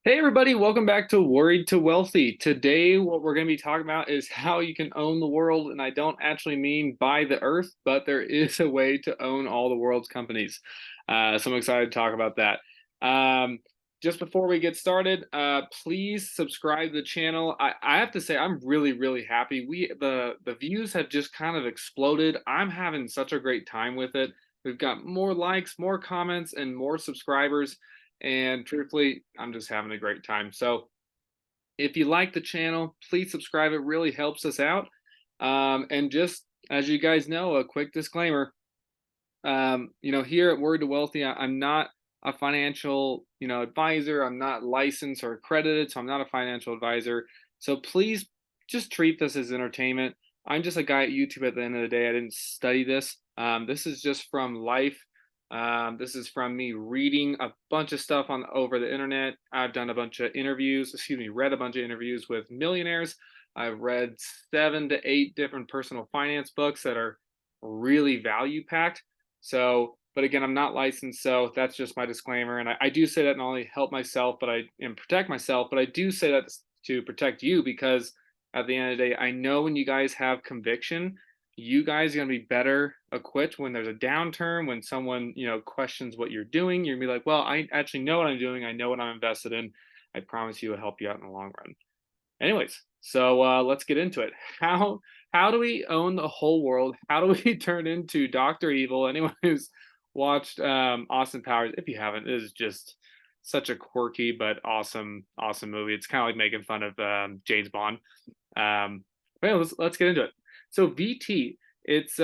Hey everybody, welcome back to Worried to Wealthy. Today, what we're going to be talking about is how you can own the world. And I don't actually mean buy the earth, but there is a way to own all the world's companies. So I'm excited to talk about that. Um, just before we get started, please subscribe to the channel. I have to say, I'm really happy. The views have just kind of exploded. I'm having such a great time with it. We've got more likes, more comments, and more subscribers. And truthfully, I'm just having a great time. So if you like the channel, please subscribe. It really helps us out. And just as you guys know, a quick disclaimer. Here at Word to Wealthy, I'm not a financial, advisor. I'm not licensed or accredited, so I'm not a financial advisor. So please just treat this as entertainment. I'm just a guy at YouTube at the end of the day. I didn't study this. This is just from life. This is from me reading a bunch of stuff on over the internet. I've done a bunch of interviews, read a bunch of interviews with millionaires. I've read 7 to 8 different personal finance books that are really value packed. So, but again, I'm not licensed, so that's just my disclaimer. And I do say that not only help myself, and protect myself, but I do say that to protect you because at the end of the day, I know when you guys have conviction, you guys are gonna be better equipped when there's a downturn, when someone questions what you're doing. You're gonna be like, well, I actually know what I'm doing. I know what I'm invested in. I promise you, it'll help you out in the long run. Anyways, so let's get into it. How do we own the whole world? How do we turn into Doctor Evil? Anyone who's watched Austin Powers, if you haven't, it is just such a quirky but awesome movie. It's kind of like making fun of James Bond. But yeah, let's get into it. So VT, it's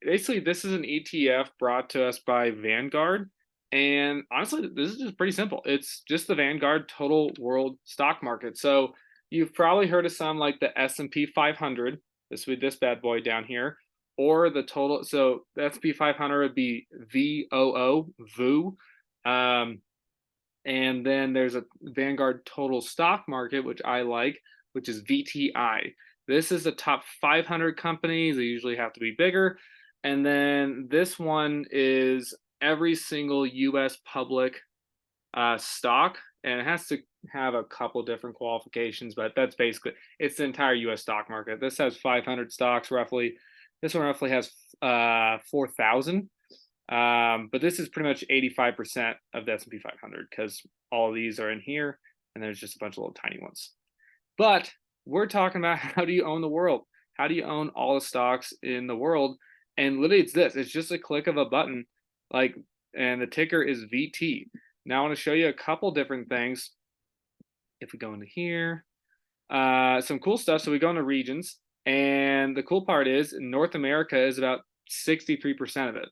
basically this is an ETF brought to us by Vanguard. And honestly, this is just pretty simple. It's just the Vanguard Total World Stock Market. So you've probably heard of some like the S&P 500. This would be this bad boy down here, or the total. So the S&P 500 would be VOO, and then there's a Vanguard Total Stock Market, which I like, which is VTI. This is the top 500 companies. They usually have to be bigger, and then this one is every single U.S. public stock, and it has to have a couple different qualifications, but that's basically it's the entire U.S. stock market. This has 500 stocks roughly. This one roughly has 4,000. But this is pretty much 85% of the S&P 500 because all of these are in here, and there's just a bunch of little tiny ones. But we're talking about how do you own the world? How do you own all the stocks in the world? And literally, it's this. It's just a click of a button, like, and the ticker is VT. Now I want to show you a couple different things. If we go into here, some cool stuff. So we go into regions, and the cool part is North America is about 63% of it.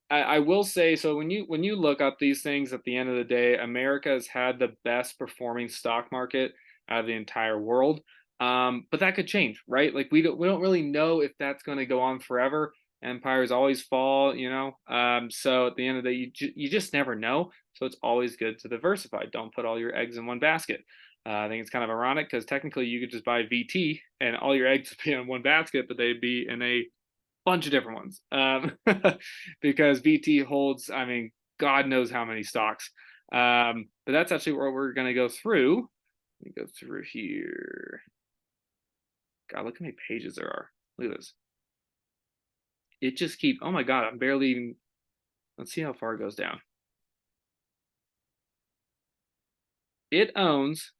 I will say, so when you look up these things at the end of the day, America has had the best performing stock market out of the entire world. But that could change, right? Like we don't really know if that's going to go on forever. Empires always fall, you know. So at the end of the day, you just never know. So it's always good to diversify. Don't put all your eggs in one basket. I think it's kind of ironic because technically you could just buy VT and all your eggs would be in one basket, but they'd be in a bunch of different ones because VT holds, I mean, God knows how many stocks. But that's actually where we're going to go through. Let me go through here. God, look how many pages there are. Look at this. It just keeps, oh my God, I'm barely even, let's see how far it goes down. It owns,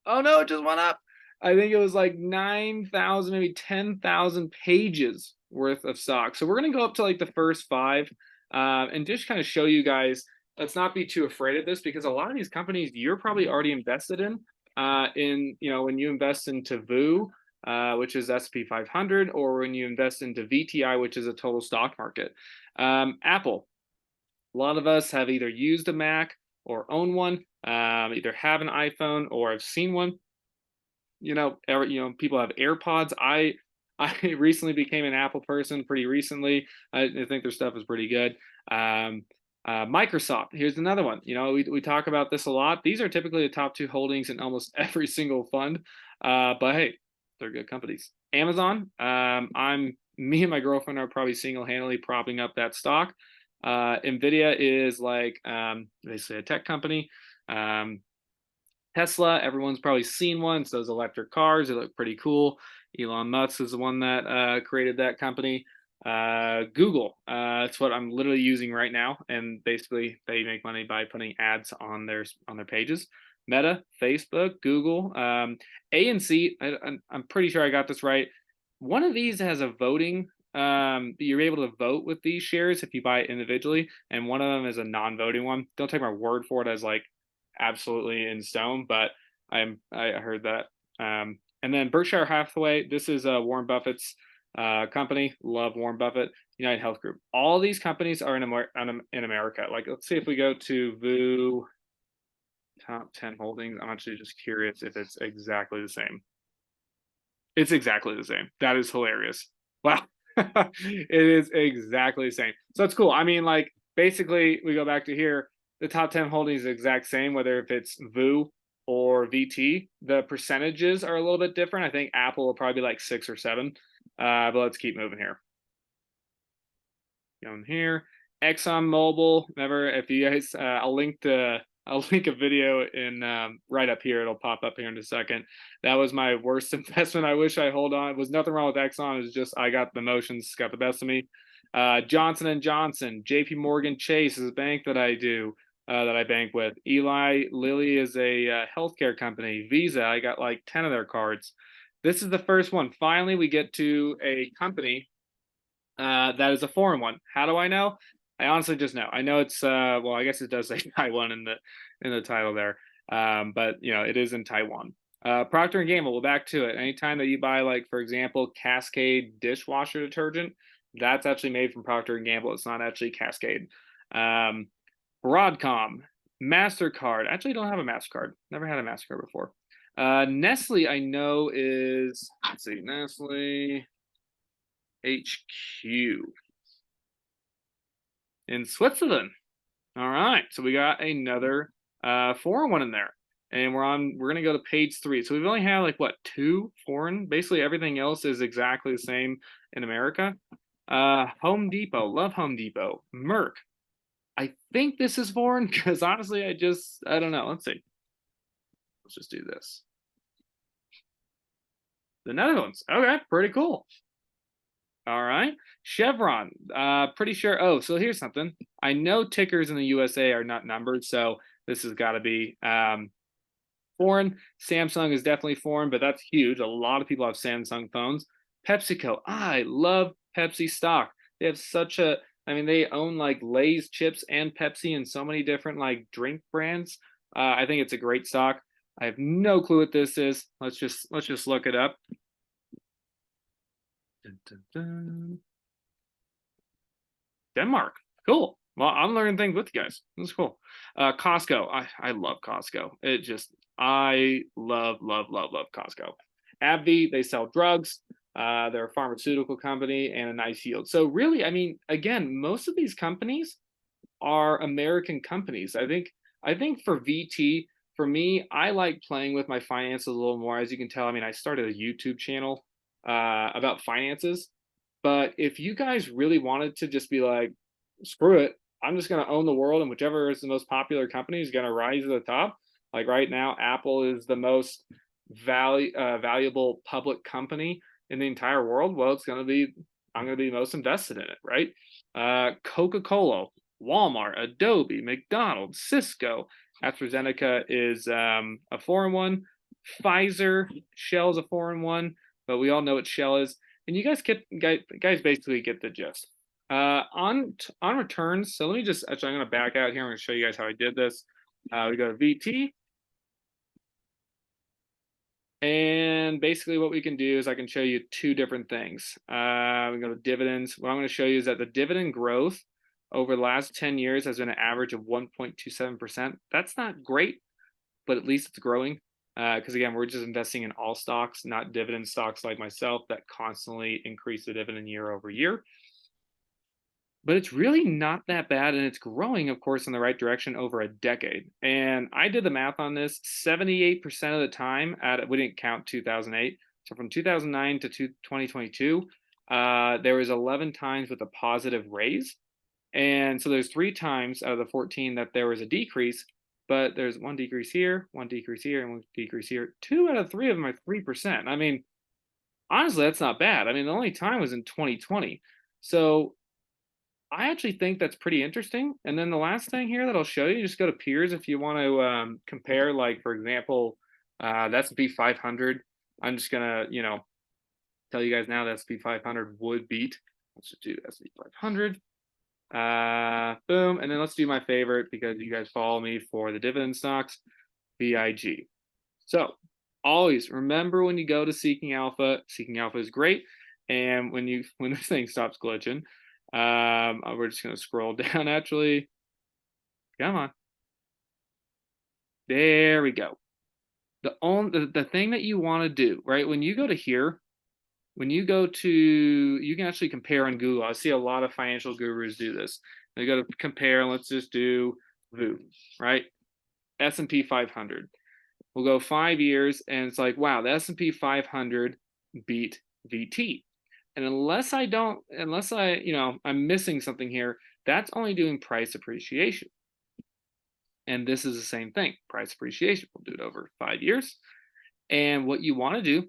oh no, it just went up. I think it was like 9,000, maybe 10,000 pages worth of stock. So we're going to go up to like the first five and just kind of show you guys. Let's not be too afraid of this because a lot of these companies you're probably already invested in. When you invest into VOO, which is SP 500, or when you invest into VTI, which is a total stock market. Apple. A lot of us have either used a Mac or own one, either have an iPhone or have seen one. People have AirPods. I recently became an Apple person pretty recently. I think their stuff is pretty good. Microsoft, here's another one. We talk about this a lot. These are typically the top two holdings in almost every single fund. But hey, they're good companies. Amazon, me and my girlfriend are probably single-handedly propping up that stock. Nvidia is like basically a tech company. Tesla, everyone's probably seen one. It's those electric cars. They look pretty cool. Elon Musk is the one that created that company. Google, it's what I'm literally using right now, and basically they make money by putting ads on their pages. Meta, Facebook, Google, ANC. I'm pretty sure I got this right. One of these has a voting. You're able to vote with these shares if you buy it individually, and one of them is a non-voting one. Don't take my word for it as like absolutely in stone, but I heard that. And then Berkshire Hathaway, this is Warren Buffett's company. Love Warren Buffett. United Health Group. All these companies are in America. Like, let's see if we go to VU top 10 holdings. I'm actually just curious if it's exactly the same. It's exactly the same. That is hilarious. Wow. It is exactly the same. So it's cool. I mean, like, basically, we go back to here. The top 10 holdings is the exact same, whether if it's VU or VT. The percentages are a little bit different. I think Apple will probably be like 6 or 7. But let's keep moving here. Going here. ExxonMobil. Remember, if you guys, I'll link a video in right up here. It'll pop up here in a second. That was my worst investment. I wish I hold on. It was nothing wrong with Exxon. It was just I got the emotions got the best of me. Johnson and Johnson, J.P. Morgan Chase is a bank that I bank with. Eli Lilly is a healthcare company. Visa, I got like 10 of their cards. This is the first one. Finally, we get to a company that is a foreign one. How do I know? I honestly just know. I know it's well, I guess it does say Taiwan in the title there. But you know, it is in Taiwan. Procter and Gamble, we'll back to it. Anytime that you buy, like, for example, Cascade dishwasher detergent, that's actually made from Procter and Gamble. It's not actually Cascade. Broadcom, MasterCard. Actually, don't have a MasterCard. Never had a MasterCard before. Nestle, I know is, let's see, Nestle HQ in Switzerland. All right, so we got another foreign one in there, and we're gonna go to page 3. So we've only had like what, 2 foreign? Basically everything else is exactly the same in America. Home Depot, love Home Depot. Merck, I think this is foreign because honestly I don't know. Let's see. Let's just do this. The Netherlands. Okay, pretty cool. All right. Chevron, pretty sure. Oh, so here's something. I know tickers in the USA are not numbered, so this has got to be foreign. Samsung is definitely foreign, but that's huge. A lot of people have Samsung phones. PepsiCo, I love Pepsi stock. They have such a, I mean, they own like Lay's chips and Pepsi and so many different like drink brands. I think it's a great stock. I have no clue what this is. Let's just look it up. Dun, dun, dun. Denmark. Cool. Well, I'm learning things with you guys. This is cool. Costco. I love Costco. I love Costco. AbbVie, they sell drugs. They're a pharmaceutical company and a nice yield. So really, I mean, again, most of these companies are American companies. I think for VT, for me, I like playing with my finances a little more. As you can tell, I mean, I started a YouTube channel about finances. But if you guys really wanted to just be like, screw it, I'm just going to own the world, and whichever is the most popular company is going to rise to the top. Like right now, Apple is the most valuable public company in the entire world. Well, I'm going to be most invested in it, right? Coca-Cola, Walmart, Adobe, McDonald's, Cisco. AstraZeneca is a foreign one. Pfizer, Shell is a foreign one, but we all know what Shell is. And you guys basically get the gist. On returns, so let me just, actually, I'm going to back out here. I'm going to show you guys how I did this. We go to VT. And basically what we can do is I can show you 2 different things. We go to dividends. What I'm going to show you is that the dividend growth over the last 10 years has been an average of 1.27%. That's not great, but at least it's growing. Because again, we're just investing in all stocks, not dividend stocks like myself that constantly increase the dividend year over year. But it's really not that bad, and it's growing, of course, in the right direction over a decade. And I did the math on this. 78% of the time, we didn't count 2008. So from 2009 to 2022, there was 11 times with a positive raise. And so there's 3 times out of the 14 that there was a decrease. but there's one decrease here, one decrease here, and one decrease here. 2 out of 3 of them are 3%. I mean, honestly, that's not bad. I mean, the only time was in 2020. So I actually think that's pretty interesting. And then the last thing here that I'll show you, just go to peers if you want to compare, like, for example, the S&P 500. I'm just going to, tell you guys now that S&P 500 would beat. Let's just do S&P 500. Boom. And then let's do my favorite because you guys follow me for the dividend stocks, VIG. So always remember when you go to Seeking Alpha is great. And when this thing stops glitching, we're just going to scroll down actually. Come on. There we go. The thing that you want to do, right? When you go to here, you can actually compare on Google. I see a lot of financial gurus do this. They go to compare, and let's just do VU, right? S&P 500. We'll go 5 years, and it's like, wow, the S&P 500 beat VT. And unless I'm missing something here, that's only doing price appreciation. And this is the same thing, price appreciation. We'll do it over 5 years. And what you want to do,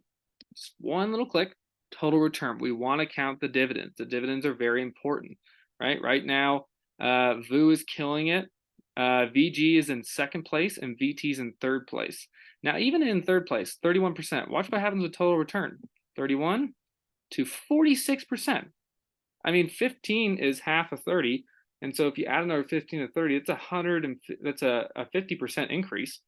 just one little click, total return. We want to count the dividends. The dividends are very important, right? Right now, VU is killing it. VG is in second place and VT is in third place. Now, even in third place, 31%. Watch what happens with total return. 31 to 46%. I mean, 15 is half of 30. And so if you add another 15 to 30, it's that's a 50% increase.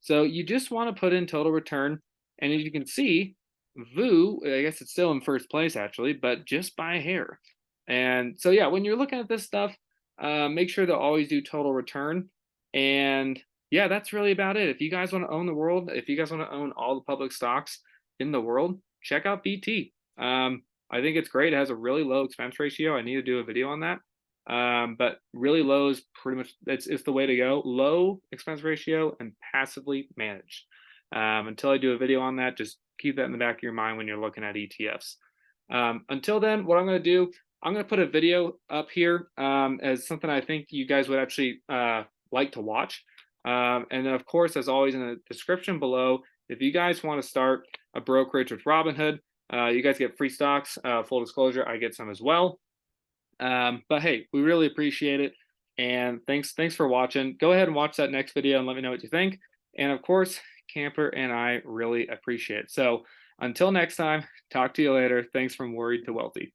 So you just want to put in total return. And as you can see, VU, I guess it's still in first place actually, but just by a hair. And so, yeah, when you're looking at this stuff, make sure to always do total return. And yeah, that's really about it. If you guys want to own the world, if you guys want to own all the public stocks in the world, check out VT. I think it's great. It has a really low expense ratio. I need to do a video on that. But really low is pretty much, it's the way to go. Low expense ratio and passively managed. Until I do a video on that, just keep that in the back of your mind when you're looking at ETFs. Until then, what I'm going to do, I'm going to put a video up here as something I think you guys would actually like to watch. And then, of course, as always, in the description below, if you guys want to start a brokerage with Robinhood, you guys get free stocks. Full disclosure, I get some as well. But hey, we really appreciate it. And thanks for watching. Go ahead and watch that next video and let me know what you think. And of course, Camper and I really appreciate it. So until next time, talk to you later. Thanks from Worried to Wealthy.